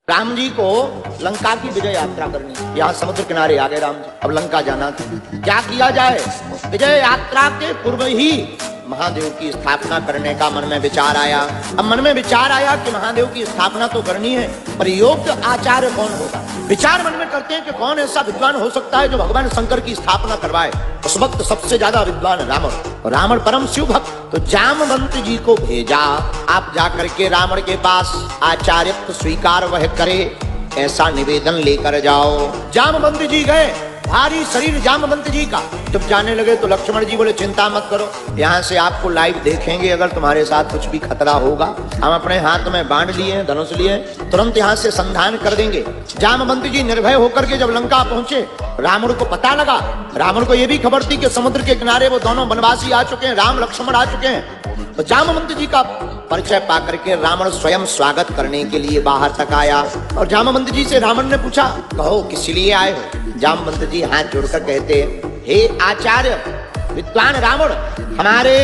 राम जी को लंका की विजय यात्रा करनी। यहाँ समुद्र किनारे आ गए राम जी, अब लंका जाना था। क्या किया जाए? विजय यात्रा के पूर्व ही महादेव की स्थापना करने का मन में विचार आया। अब मन में विचार आया कि महादेव की स्थापना तो करनी है, पर योग्य आचार्य कौन होगा? विचार मन में करते हैं कि कौन ऐसा विद्वान हो सकता है जो भगवान शंकर की स्थापना करवाए। उस वक्त सबसे ज्यादा विद्वान रावण, रावण परम शिव भक्त। तो जामवंत जी को भेजा, आप जाकर के रावण के पास आचार्यत्व स्वीकार वह करे ऐसा निवेदन लेकर जाओ। जामवंत जी गए, भारी शरीर जामवंत जी का। जब जाने लगे तो लक्ष्मण जी बोले चिंता मत करो, यहाँ से आपको लाइव देखेंगे, अगर तुम्हारे साथ कुछ भी खतरा होगा हम अपने हाथ में बाण लिए, धनुष लिए, तुरंत यहाँ से संधान कर देंगे। जामवंत जी निर्भय होकर के जब लंका पहुंचे, रावण को पता लगा, रावण को यह भी खबर थी कि समुद्र के किनारे वो दोनों वनवासी आ चुके हैं, राम लक्ष्मण आ चुके हैं। तो जामवंत जी का परिचय पाकर के रावण स्वयं स्वागत करने के लिए बाहर तक आया। और जामवंत जी से रावण ने पूछा, कहो किस लिए आए हो? जामवंत जी हाथ जोड़कर कहते, हे आचार्य विद्वान रावण, हमारे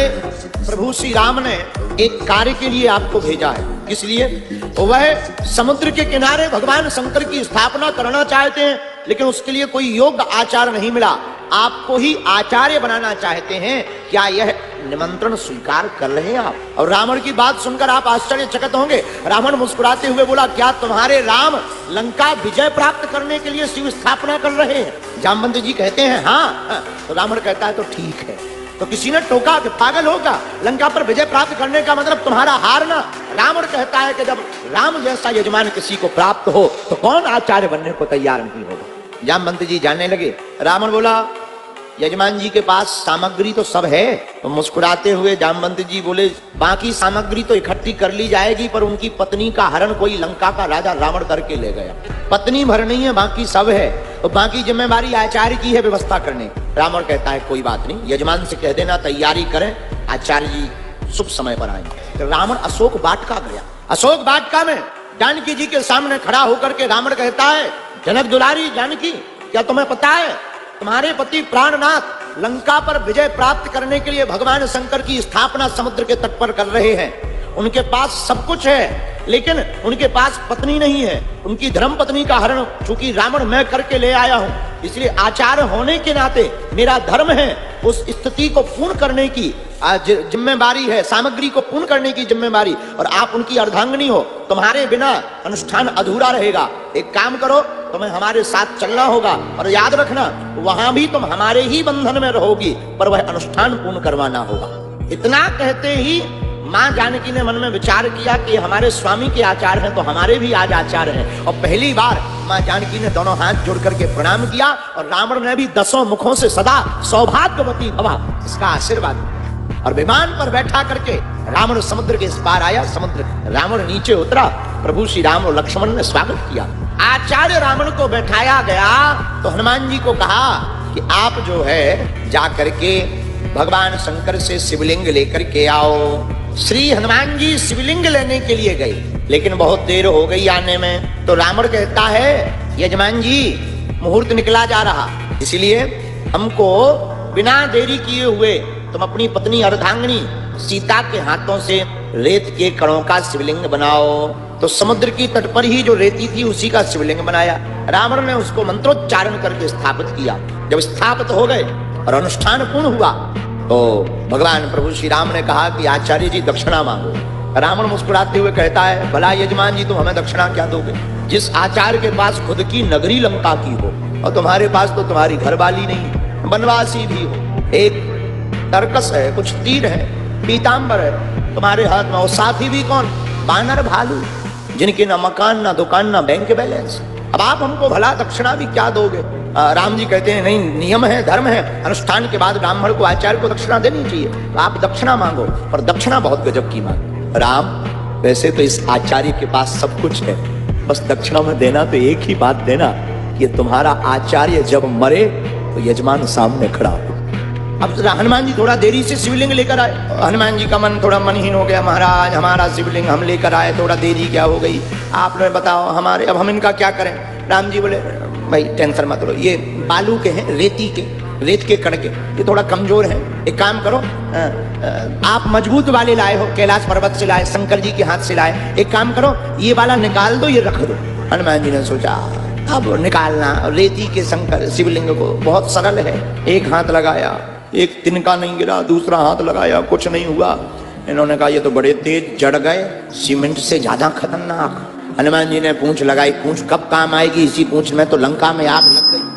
प्रभु श्री राम ने एक कार्य के लिए आपको भेजा है। किस लिए? वह समुद्र के किनारे भगवान शंकर की स्थापना करना चाहते हैं, लेकिन उसके लिए कोई योग्य आचार्य नहीं मिला, आपको ही आचार्य बनाना चाहते हैं। क्या यह निमंत्रण स्वीकार कर रहे हैं आप? और रावण की बात सुनकर आप आश्चर्यचकित होंगे। रावण मुस्कुराते हुए बोला, क्या तुम्हारे राम लंका विजय प्राप्त करने के लिए शिव स्थापना कर रहे हैं? जामवंत जी कहते हैं हाँ। तो रावण कहता है तो ठीक है। तो किसी ने टोका कि पागल होगा, लंका पर विजय प्राप्त करने का मतलब तुम्हारा हारना। रावण कहता है कि जब राम जैसा यजमान किसी को प्राप्त हो तो कौन आचार्य बनने को तैयार नहीं होगा। जामवंत जी जानने लगे। रावण बोला, यजमान जी के पास सामग्री तो सब है। तो मुस्कुराते हुए जामवंत जी बोले, बाकी सामग्री तो इकट्ठी कर ली जाएगी, पर उनकी पत्नी का हरण कोई लंका का राजा रावण करके ले गया। पत्नी भर नहीं है, बाकी सब है, तो बाकी जिम्मेवारी आचार्य की है व्यवस्था करने। रावण कहता है कोई बात नहीं, यजमान से कह देना तैयारी करें, आचार्य जी शुभ समय पर आएंगे। तो रावण अशोक वाटिका गया। अशोक वाटिका में जानकी जी के सामने खड़ा होकर के रावण कहता है, जनक दुलारी जानकी, क्या तुम्हें पता है तुम्हारे पति प्राणनाथ लंका पर विजय प्राप्त करने के लिए भगवान शंकर की स्थापना समुद्र के तट पर कर रहे हैं। उनके पास सब कुछ है, लेकिन उनके पास पत्नी नहीं है। उनकी धर्म पत्नी का हरण चूंकि रावण मैं करके ले आया हूं, इसलिए आचार्य होने के नाते मेरा धर्म है उस स्थिति को पूर्ण करने की जिम्मेवारी है, सामग्री को पूर्ण करने की जिम्मेवारी, और आप उनकी अर्धांगिनी हो, तुम्हारे बिना अनुष्ठान अधूरा रहेगा। एक काम करो, तुम्हें हमारे साथ चलना होगा, और याद रखना वहां भी तुम हमारे ही बंधन में रहोगी, पर वह अनुष्ठान पूर्ण करवाना होगा। इतना कहते ही मां जानकी ने मन में विचार किया कि हमारे स्वामी के आचार्य हैं तो हमारे भी आज आचार्य हैं। और पहली बार मां जानकी ने दोनों हाथ जोड़ करके प्रणाम किया, और रावण ने भी 10 मुखों से सदा सौभाग्यवती भवा इसका आशीर्वाद। और विमान पर बैठा करके रावण समुद्र के इस पार आया। समुद्र रावण नीचे उतरा, प्रभु श्री राम और लक्ष्मण ने स्वागत किया। आचार्य रावण को बैठाया गया तो हनुमान जी को कहा कि आप जो है जा करके भगवान शंकर से शिवलिंग लेकर के आओ। श्री हनुमान जी शिवलिंग लेने के लिए गए, लेकिन बहुत देर हो गई आने में। तो रावण कहता है, यजमान जी मुहूर्त निकला जा रहा, इसलिए हमको बिना देरी किए हुए तुम अपनी पत्नी अर्धांगिनी सीता के हाथों से रेत के कणों का शिवलिंग बनाओ। तो समुद्र की तट पर ही जो रेती थी उसी का शिवलिंग बनाया। रावण ने उसको मंत्रोच्चारण करके स्थापित किया। जब स्थापित हो गए और अनुष्ठान पूर्ण हुआ तो भगवान प्रभु श्री राम ने कहा कि आचार्य जी दक्षिणा मांगो। रावण मुस्कुराते हुए कहता है, भला यजमान जी तुम हमें दक्षिणा क्या दोगे? जिस आचार्य के पास खुद की नगरी लंका की हो, और तुम्हारे पास तो तुम्हारी घरवाली नहीं, वनवासी भी हो, एक तरकस है, कुछ तीर है, पीतांबर है तुम्हारे हाथ में, और साथी भी कौन? बानर भालू, जिनके ना मकान ना दुकान ना बैंक बैलेंस। अब आप हमको भला दक्षिणा भी क्या दोगे? राम जी कहते हैं नहीं, नियम है, धर्म है, अनुष्ठान के बाद ब्राह्मण को आचार्य को दक्षिणा देनी चाहिए, तो आप दक्षिणा मांगो। पर दक्षिणा बहुत गजब की मांग। राम वैसे तो इस आचार्य के पास सब कुछ है, बस दक्षिणा में देना तो एक ही बात देना कि तुम्हारा आचार्य जब मरे तो यजमान सामने खड़ा हो। अब हनुमान जी थोड़ा देरी से शिवलिंग लेकर आए। हनुमान जी का मन थोड़ा मनहीन हो गया, महाराज हमारा शिवलिंग हम लेकर आए, थोड़ा देरी क्या हो गई, आप लोग बताओ हमारे, अब हम इनका क्या करें? राम जी बोले, भाई टेंशन मत लो, ये बालू के हैं, रेत के कण के, ये थोड़ा कमजोर है। एक काम करो, आप मजबूत वाले लाए हो, कैलाश पर्वत से लाए, शंकर जी के हाथ से लाए, एक काम करो ये वाला निकाल दो, ये रख दो। हनुमान जी ने सोचा अब निकालना। रेती के शंकर शिवलिंग को बहुत सरल है, एक हाथ लगाया, एक तिनका नहीं गिरा, दूसरा हाथ लगाया, कुछ नहीं हुआ। इन्होंने कहा ये तो बड़े तेज जड़ गए, सीमेंट से ज्यादा खतरनाक। हनुमान जी ने पूंछ लगाई, पूंछ कब काम आएगी, इसी पूंछ में तो लंका में आग लग गई।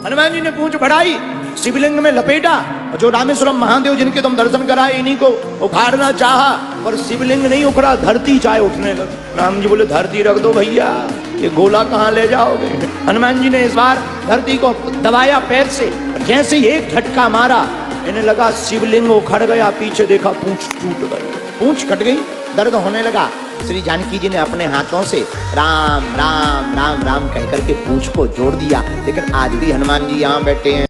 हनुमान जी ने पूंछ बढ़ाई, शिवलिंग में लपेटा, जो रामेश्वरम महादेव जिनके तुम दर्शन कराए इन्हीं को उखाड़ना चाहा, पर शिवलिंग नहीं उखड़ा, धरती चाहे उठने लगी। राम जी बोले धरती रख दो भैया, ये गोला कहाँ ले जाओगे। हनुमान जी ने इस बार धरती को दबाया पैर से, जैसे एक झटका मारा, इन्हें लगा शिवलिंग उखड़ गया, पीछे देखा पूंछ टूट गई, पूंछ कट गई, दर्द होने लगा। श्री जानकी जी ने अपने हाथों से राम राम राम राम कह करके पूंछ को जोड़ दिया। लेकिन आज भी हनुमान जी यहाँ बैठे हैं।